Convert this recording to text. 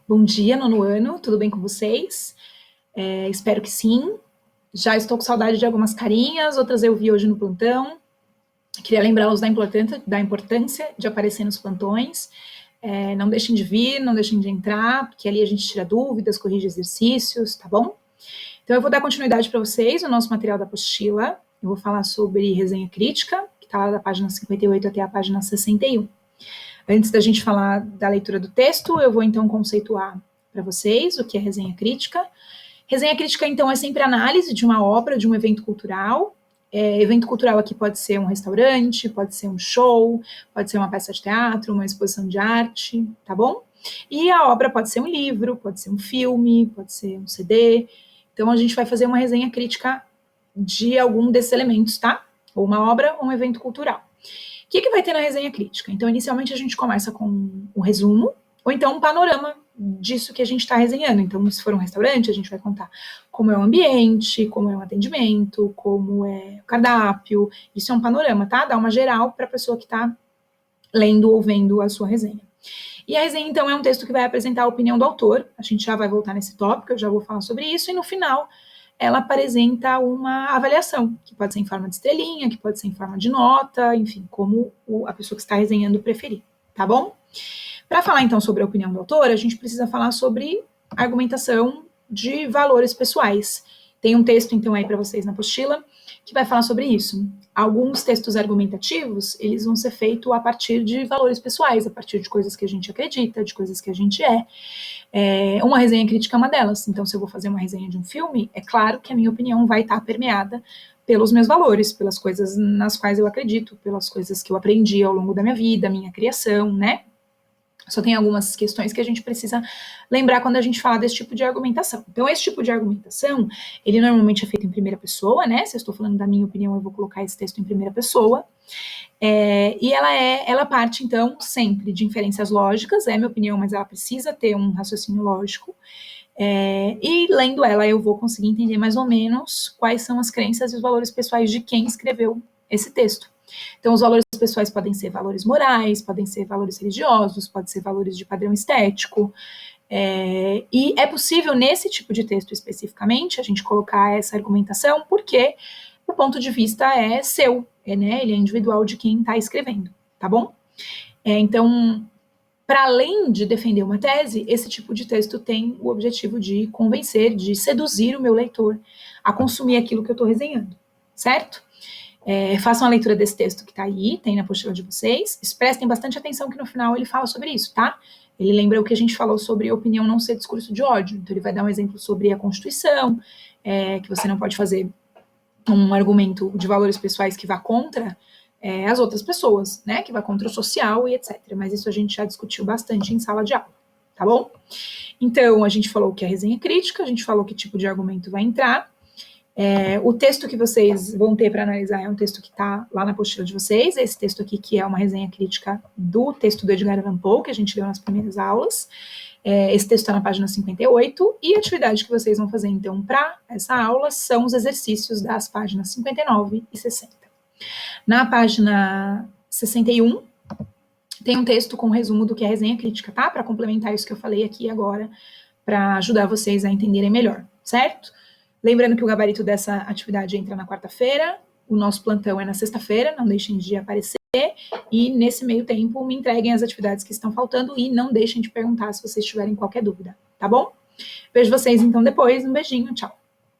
Bom dia, nono ano, tudo bem com vocês? Espero que sim. Já estou com saudade de algumas carinhas, outras eu vi hoje no plantão. Queria lembrá-los da importância de aparecer nos plantões. Não deixem de vir, não deixem de entrar, porque ali a gente tira dúvidas, corrige exercícios, tá bom? Então eu vou dar continuidade para vocês, o nosso material da apostila. Eu vou falar sobre resenha crítica, que está lá da página 58 até a página 61. Antes da gente falar da leitura do texto, eu vou então conceituar para vocês o que é resenha crítica. Resenha crítica, então, é sempre análise de uma obra, de um evento cultural. Evento cultural aqui pode ser um restaurante, pode ser um show, pode ser uma peça de teatro, uma exposição de arte, tá bom? E a obra pode ser um livro, pode ser um filme, pode ser um CD. Então, a gente vai fazer uma resenha crítica de algum desses elementos, tá? Ou uma obra ou um evento cultural. O que vai ter na resenha crítica? Então, inicialmente, a gente começa com o resumo, ou então um panorama disso que a gente está resenhando. Então, se for um restaurante, a gente vai contar como é o ambiente, como é o atendimento, como é o cardápio. Isso é um panorama, tá? Dá uma geral para a pessoa que está lendo ou vendo a sua resenha. E a resenha, então, é um texto que vai apresentar a opinião do autor. A gente já vai voltar nesse tópico, eu já vou falar sobre isso. E no final, ela apresenta uma avaliação, que pode ser em forma de estrelinha, que pode ser em forma de nota, enfim, como a pessoa que está resenhando preferir, tá bom? Para falar, então, sobre a opinião do autor, a gente precisa falar sobre argumentação de valores pessoais. Tem um texto, então, aí para vocês na apostila, que vai falar sobre isso. Alguns textos argumentativos, eles vão ser feitos a partir de valores pessoais, a partir de coisas que a gente acredita, de coisas que a gente é. Uma resenha crítica é uma delas. Então, se eu vou fazer uma resenha de um filme, é claro que a minha opinião vai estar permeada pelos meus valores, pelas coisas nas quais eu acredito, pelas coisas que eu aprendi ao longo da minha vida, minha criação, né? Só tem algumas questões que a gente precisa lembrar quando a gente fala desse tipo de argumentação. Então, esse tipo de argumentação, ele normalmente é feito em primeira pessoa, né? Se eu estou falando da minha opinião, eu vou colocar esse texto em primeira pessoa. E ela parte, então, sempre de inferências lógicas, é minha opinião, mas ela precisa ter um raciocínio lógico. E lendo ela, eu vou conseguir entender mais ou menos quais são as crenças e os valores pessoais de quem escreveu esse texto. Então, os valores pessoais podem ser valores morais, podem ser valores religiosos, podem ser valores de padrão estético. E é possível, nesse tipo de texto especificamente, a gente colocar essa argumentação, porque o ponto de vista é seu, né? Ele é individual de quem está escrevendo, tá bom? Então, para além de defender uma tese, esse tipo de texto tem o objetivo de convencer, de seduzir o meu leitor a consumir aquilo que eu estou resenhando, certo? Façam a leitura desse texto que está aí, tem na apostila de vocês. Prestem bastante atenção que no final ele fala sobre isso, tá? Ele lembra o que a gente falou sobre opinião não ser discurso de ódio. Então ele vai dar um exemplo sobre a Constituição, que você não pode fazer um argumento de valores pessoais que vá contra as outras pessoas, né? Que vá contra o social e etc. Mas isso a gente já discutiu bastante em sala de aula, tá bom? Então, a gente falou que é resenha crítica, a gente falou que tipo de argumento vai entrar. O texto que vocês vão ter para analisar é um texto que está lá na apostila de vocês, esse texto aqui que é uma resenha crítica do texto do Edgar Allan Poe, que a gente leu nas primeiras aulas. Esse texto está na página 58, e a atividade que vocês vão fazer, então, para essa aula são os exercícios das páginas 59 e 60. Na página 61, tem um texto com resumo do que é resenha crítica, tá? Para complementar isso que eu falei aqui agora, para ajudar vocês a entenderem melhor, certo? Lembrando que o gabarito dessa atividade entra na quarta-feira, o nosso plantão é na sexta-feira, não deixem de aparecer, e nesse meio tempo me entreguem as atividades que estão faltando e não deixem de perguntar se vocês tiverem qualquer dúvida, tá bom? Vejo vocês então depois, um beijinho, tchau!